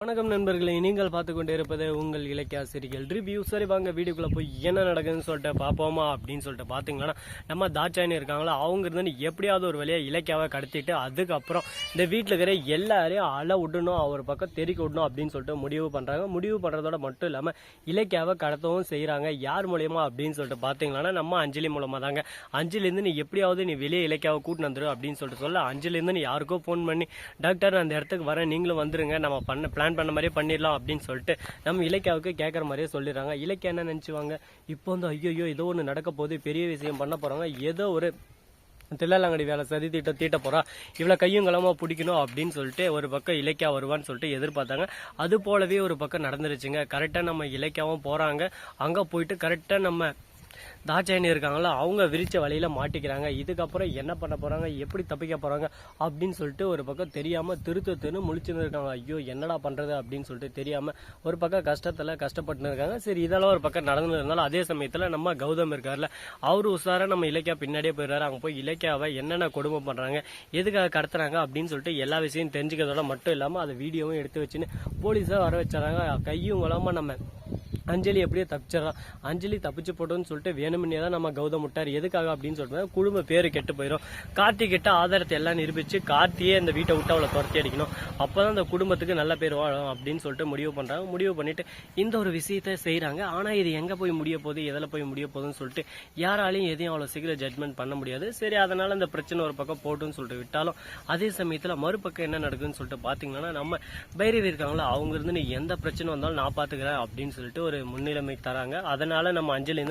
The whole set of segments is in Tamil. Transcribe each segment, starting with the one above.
வணக்கம் நண்பர்களே, நீங்கள் பார்த்து கொண்டே இருப்பது உங்கள் இலக்கிய ஆசிரியர்கள் ரிவ்யூ. சரி வாங்க வீடியோக்குள்ள போய் என்ன நடக்குதுன்னு சொல்லிட்டு பார்ப்போமா அப்படின்னு சொல்லிட்டு பார்த்தீங்கன்னா, நம்ம தாட்சாயணி இருக்காங்களா, அவங்க இருந்து எப்படியாவது ஒரு வழியாக இலக்கியாவை கடத்திட்டு அதுக்கப்புறம் இந்த வீட்டில் இருக்கிற எல்லாரையும் அலை விடணும், அவர் பக்கம் தெறிக்க விடணும் அப்படின்னு சொல்லிட்டு முடிவு பண்ணுறாங்க. முடிவு பண்ணுறதோட மட்டும் இல்லாமல் இலக்கியாவை கடத்தவும் செய்கிறாங்க. யார் மூலியமா அப்படின்னு சொல்லிட்டு பார்த்தீங்கன்னா, நம்ம அஞ்சலி மூலமாக தாங்க. அஞ்சலிருந்து நீ எப்படியாவது நீ வெளியே இலக்கியாவை கூட்டின்னு வந்துடும் அப்படின்னு சொல்லிட்டு சொல்ல, அஞ்சலிருந்து நீ யாருக்கோ ஃபோன் பண்ணி டாக்டர் அந்த இடத்துக்கு வரேன், நீங்களும் வந்துருங்க, நம்ம பிளான் பண்ண மாதிரியே பண்ணிடலாம் அப்படின்னு சொல்லிட்டு நம்ம இலக்கியாவுக்கு கேட்குற மாதிரியே சொல்லிடுறாங்க. இலக்கியா என்ன நினச்சிவாங்க, இப்போ வந்து ஐயோ ஏதோ ஒன்று நடக்க போகுது, பெரிய விஷயம் பண்ண போகிறாங்க, ஏதோ ஒரு தில்லாலங்கடி வேலை சதி தீட்ட போறா, இவ்வளோ கையும் களமா பிடிக்கணும் அப்படின்னு சொல்லிட்டு ஒரு பக்கம் இலக்கியா வருவான்னு சொல்லிட்டு எதிர்பார்த்தாங்க. அது போலவே ஒரு பக்கம் நடந்துருச்சுங்க. கரெக்டாக நம்ம இலக்கியாவும் போகிறாங்க. அங்கே போயிட்டு கரெக்டாக நம்ம தாட்சாயணி இருக்காங்களா, அவங்க விரிச்ச வழியில மாட்டிக்கிறாங்க. இதுக்கப்புறம் என்ன பண்ண போறாங்க, எப்படி தப்பிக்க போறாங்க அப்படின்னு சொல்லிட்டு ஒரு பக்கம் தெரியாம திருன்னு முழிச்சுன்னு இருக்காங்க. ஐயோ என்னடா பண்றது அப்படின்னு சொல்லிட்டு தெரியாம ஒரு பக்கம் கஷ்டப்பட்டு இருக்காங்க. சரி இதெல்லாம் ஒரு பக்கம் நடந்து இருந்தாலும் அதே சமயத்துல நம்ம கௌதம் இருக்காருல, அவரு உசாரா நம்ம இலக்கியா பின்னாடியே போயிடுறாரு. அங்க போய் இலக்கியாவை என்னென்ன கொடுமை பண்றாங்க, எதுக்காக கடத்துறாங்க அப்படின்னு சொல்லிட்டு எல்லா விஷயம் தெரிஞ்சுக்கிறதோட மட்டும் இல்லாம அதை வீடியோவும் எடுத்து வச்சுன்னு போலீஸா வர வச்சாங்க. கையும் வளமா நம்ம அஞ்சலி எப்படியே தப்பிச்சிடறான். அஞ்சலி தப்பிச்சு போட்டோன்னு சொல்லிட்டு வேணும்னே தான் நம்ம கௌதம் விட்டார். எதுக்காக அப்படின்னு சொல்லிட்டு குடும்ப பேரு கெட்டு போயிடும். கார்த்தி கிட்ட ஆதாரத்தை எல்லாம் நிரூபிச்சு கார்த்தியே இந்த வீட்டை விட்டு அவளை துரத்தி அடிக்கணும், அப்பதான் அந்த குடும்பத்துக்கு நல்ல பேர் வாழும் அப்படின்னு சொல்லிட்டு முடிவு பண்றாங்க. முடிவு பண்ணிட்டு இந்த ஒரு விஷயத்த செய்யறாங்க. ஆனா இது எங்க போய் முடிய போகுது, எதில் போய் முடிய போகுதுன்னு சொல்லிட்டு யாராலையும் எதையும் அவ்வளவு சீக்கிரம் ஜட்மெண்ட் பண்ண முடியாது. சரி அதனால இந்த பிரச்சனை ஒரு பக்கம் போட்டுன்னு சொல்லிட்டு விட்டாலும் அதே சமயத்துல மறுபக்கம் என்ன நடக்குதுன்னு சொல்லிட்டு பாத்தீங்கன்னா, நம்ம பைரவி இருக்காங்களா, அவங்க இருந்து நீ எந்த பிரச்சனை வந்தாலும் நான் பாத்துக்கிறேன் அப்படின்னு சொல்லிட்டு ஒரு முன்னிலைமை தராங்க. அதனால நம்ம அஞ்சலி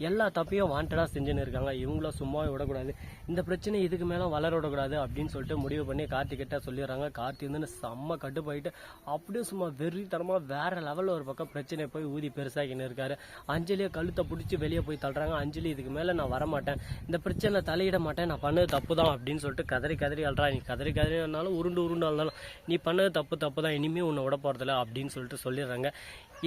எல்லா தப்பையும் வாண்டடா செஞ்சுன்னு இருக்காங்க. இவங்கள சும்மா விடக்கூடாது, இந்த பிரச்சனை இதுக்கு மேல வளர விடக்கூடாது அப்படின்னு சொல்லிட்டு முடிவு பண்ணி கார்த்தி கிட்ட சொல்லிடுறாங்க. கார்த்தி செம்ம கட்டுப்பாயிட்டு அப்படியே சும்மா வெறித்தனமா வேற லெவல்ல ஒரு பக்கம் பிரச்சனை போய் ஊதி பெருசாகின்னு இருக்காரு. அஞ்சலியை கழுத்தை பிடிச்சி வெளியே போய் தள்ளுறாங்க. அஞ்சலி இதுக்கு மேல நான் வரமாட்டேன், இந்த பிரச்சனை தலையிட மாட்டேன், நான் பண்ணது தப்பு தான் அப்படின்னு சொல்லிட்டு கதறி அல்றா. நீ கதறி ஆனாலும் உருண்டு ஆனாலும் நீ பண்ணது தப்பு தான், இனிமே உன்னை விட போறதில்ல அப்படின்னு சொல்லிட்டு சொல்லிடுறாங்க.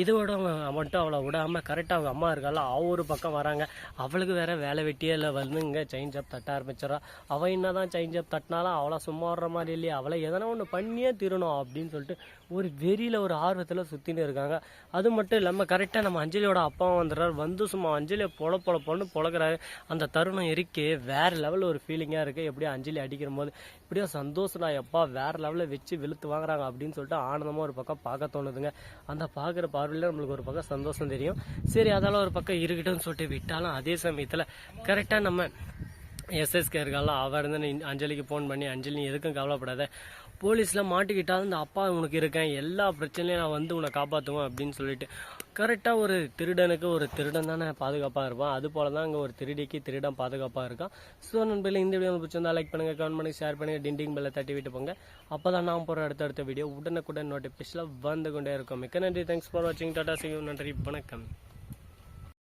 இதோட மட்டும் அவளை விடாம கரெக்டாக அவங்க அம்மா இருக்கால, ஒரு பக்கம் வராங்க. அவளுக்கு வேற வேலை வெட்டியே இல்லை, வந்து இங்கே செயின் ஜாப் தட்ட ஆரம்பிச்சிடறா. அவள் என்னதான் செயின் ஜாப் தட்டினாலும் அவளை சும்மா வர்ற மாதிரி இல்லையா, அவளை எதனா ஒன்று பண்ணியே திருணும் அப்படின்னு சொல்லிட்டு ஒரு வெறியில ஒரு ஆர்வத்தில் சுற்றின்னு இருக்காங்க. அது மட்டும் இல்லாமல் கரெக்டாக நம்ம அஞ்சலியோட அப்பாவும் வந்துடுறாரு. வந்து சும்மா அஞ்சலியை பொண்ணு பொழக்கிறாரு. அந்த தருணம் இருக்கே வேற லெவலில் ஒரு ஃபீலிங்காக இருக்குது. எப்படியோ அஞ்சலி அடிக்கிற போது இப்படியோ சந்தோஷம்டா, எப்பா வேற லெவலில் வச்சு வெளுத்து வாங்குறாங்க அப்படின்னு சொல்லிட்டு ஆனந்தமாக ஒரு பக்கம் பார்க்க தோணுதுங்க. அந்த பார்க்குற பார்வையில் நம்மளுக்கு ஒரு பக்கம் சந்தோஷம் தெரியும். சரி அதெல்லாம் ஒரு பக்கம் இருக்கட்டும்னு சொல்லிட்டு விட்டாலும் அதே சமயத்தில் கரெக்டாக நம்ம எஸ்எஸ்கே இருக்கால, அவர் அஞ்சலிக்கு ஃபோன் பண்ணி அஞ்சலி எதுக்கும் கவலைப்படாத, போலீஸில் மாட்டிக்கிட்டாலும் இந்த அப்பா உனக்கு இருக்கேன், எல்லா பிரச்சனையும் நான் வந்து உன்னை காப்பாற்றுவேன் அப்படின்னு சொல்லிட்டு கரெக்டாக ஒரு திருடனுக்கு ஒரு திருடன் தானே பாதுகாப்பாக இருப்பான், அது போல தான் இங்கே ஒரு திருடிக்கு திருடன் பாதுகாப்பாக இருக்கான். ஸோ நண்பர்களே, இந்த வீடியோ பிடிச்சிருந்தா லைக் பண்ணுங்கள், கமெண்ட் பண்ணி ஷேர் பண்ணுங்கள், டிண்டிங் பெல்லை தட்டி விட்டு போங்க. அப்போ தான் நான் போகிற அடுத்த வீடியோ உடனுக்குடன் நோட்டிஃபிகேஷனில் வந்து கொண்டே இருக்கும். மிக்க நன்றி, தேங்க்ஸ் ஃபார் வாட்சிங், டாடா, see you, நன்றி, வணக்கம்.